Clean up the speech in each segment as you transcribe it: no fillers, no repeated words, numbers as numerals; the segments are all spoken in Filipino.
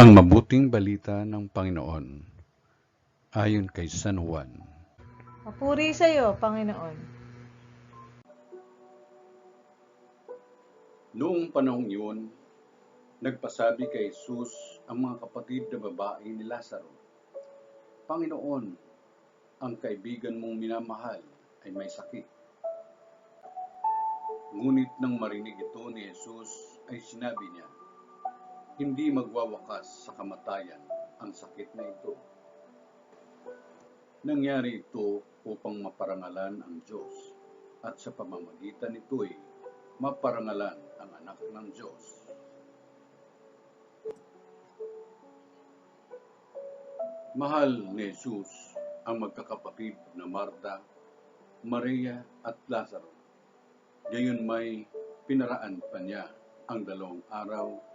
Ang mabuting balita ng Panginoon ayon kay San Juan. Papuri sa iyo, Panginoon. Noong panahong yun, nagpasabi kay Jesus ang mga kapatid na babae ni Lazaro, Panginoon, ang kaibigan mong minamahal ay may sakit. Ngunit nang marinig ito ni Jesus ay sinabi niya, hindi magwawakas sa kamatayan ang sakit na ito. Nangyari ito upang maparangalan ang Diyos at sa pamamagitan nito'y maparangalan ang anak ng Diyos. Mahal ni Jesus ang magkakapatid na Marta, Maria at Lazaro. Gayon may pinaraan pa niya ang 2 araw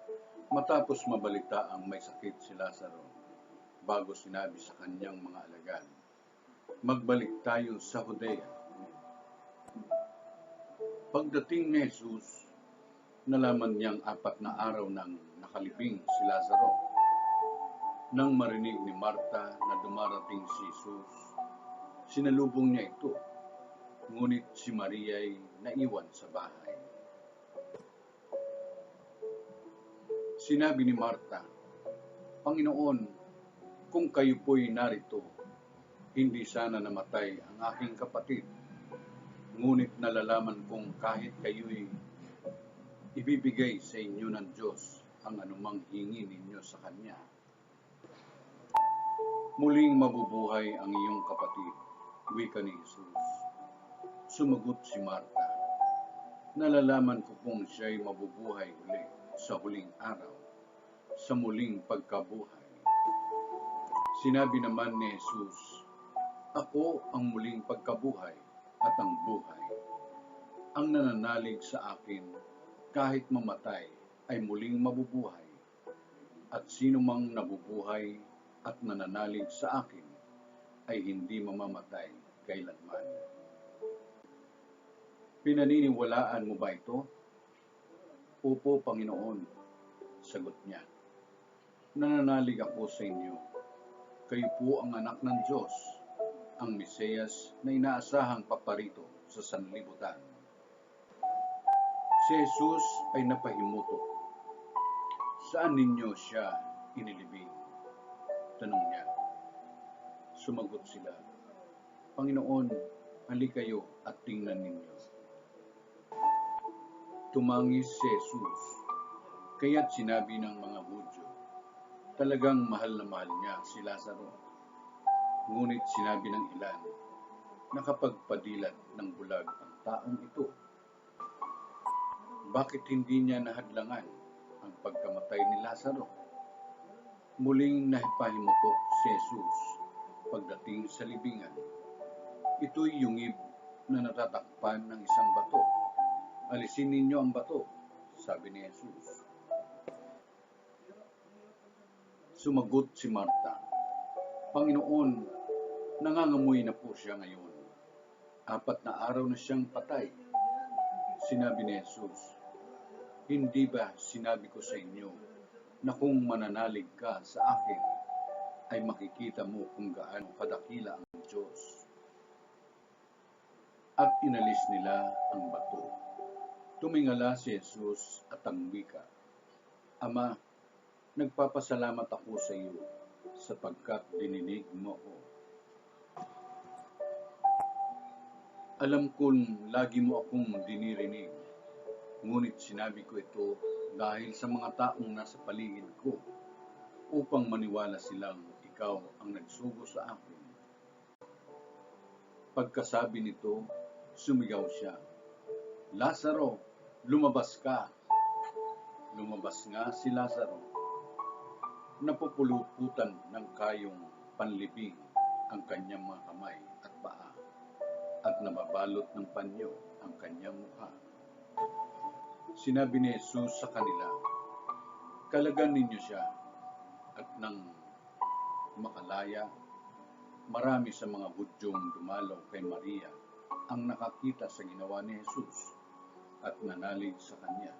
matapos mabalita ang may sakit si Lazaro bago sinabi sa kanyang mga alagad, magbalik tayo sa Judea. Pagdating ni Jesus, nalaman niyang 4 na araw nang nakalibing si Lazaro. Nang marinig ni Marta na dumarating si Jesus, sinalubong niya ito, ngunit si Maria ay naiwan sa bahay. Sinabi ni Marta, Panginoon, kung kayo po'y narito, hindi sana namatay ang aking kapatid. Ngunit nalalaman kong kahit kayo'y ibibigay sa inyo ng Diyos ang anumang hingi ninyo sa Kanya. Muling mabubuhay ang iyong kapatid, wika ni Jesus. Sumagot si Marta, nalalaman ko kung siya'y mabubuhay uli sa huling araw, sa muling pagkabuhay. Sinabi naman ni Jesus, ako ang muling pagkabuhay at ang buhay. Ang nananalig sa akin, kahit mamatay, ay muling mabubuhay. At sino mang nabubuhay at nananalig sa akin, ay hindi mamamatay kailanman. Pinaniniwalaan mo ba ito? Opo, Panginoon, sagot niya. Nananalig ako sa inyo. Kayo po ang anak ng Diyos, ang Mesiyas na inaasahang paparito sa sanlibutan. Si Jesus ay napahimutok. Saan ninyo siya inilibing? Tanong niya. Sumagot sila, Panginoon, halika kayo at tingnan ninyo. Tumangis si Jesus, kaya't sinabi ng mga Hudyo, talagang mahal na mahal niya si Lazaro. Ngunit sinabi ng ilan, nakapagpadilat ng bulag ang taong ito. Bakit hindi niya nahadlangan ang pagkamatay ni Lazaro? Muling napahimutok si Jesus pagdating sa libingan. Ito'y yungib na natatakpan ng isang bato. Alisin ninyo ang bato, sabi ni Jesus. Sumagot si Marta, Panginoon, nangangamoy na po siya ngayon. 4 na araw na siyang patay. Sinabi ni Jesus, hindi ba sinabi ko sa inyo na kung mananalig ka sa akin, ay makikita mo kung gaano kadakila ang Diyos. At inalis nila ang bato. Tumingala si Jesus at ang wika, Ama, nagpapasalamat ako sa iyo sapagkat dininig mo ako. Alam kong lagi mo akong dinirinig, ngunit sinabi ko ito dahil sa mga taong nasa paligid ko upang maniwala silang ikaw ang nagsugo sa akin. Pagkasabi nito, sumigaw siya, Lazaro, lumabas ka! Lumabas nga si Lazaro. Napupuluputan ng kayong panlibing ang kanyang mga kamay at paa at nababalot ng panyo ang kanyang mukha. Sinabi ni Jesus sa kanila, kalagan ninyo siya. At nang makalaya, marami sa mga Hudyong dumalaw kay Maria ang nakakita sa ginawa ni Jesus at nanalig sa kanya.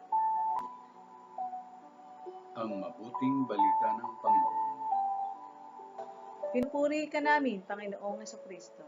ang mabuting balita ng Panginoon. Pinupuri ka namin, Panginoong Kristo.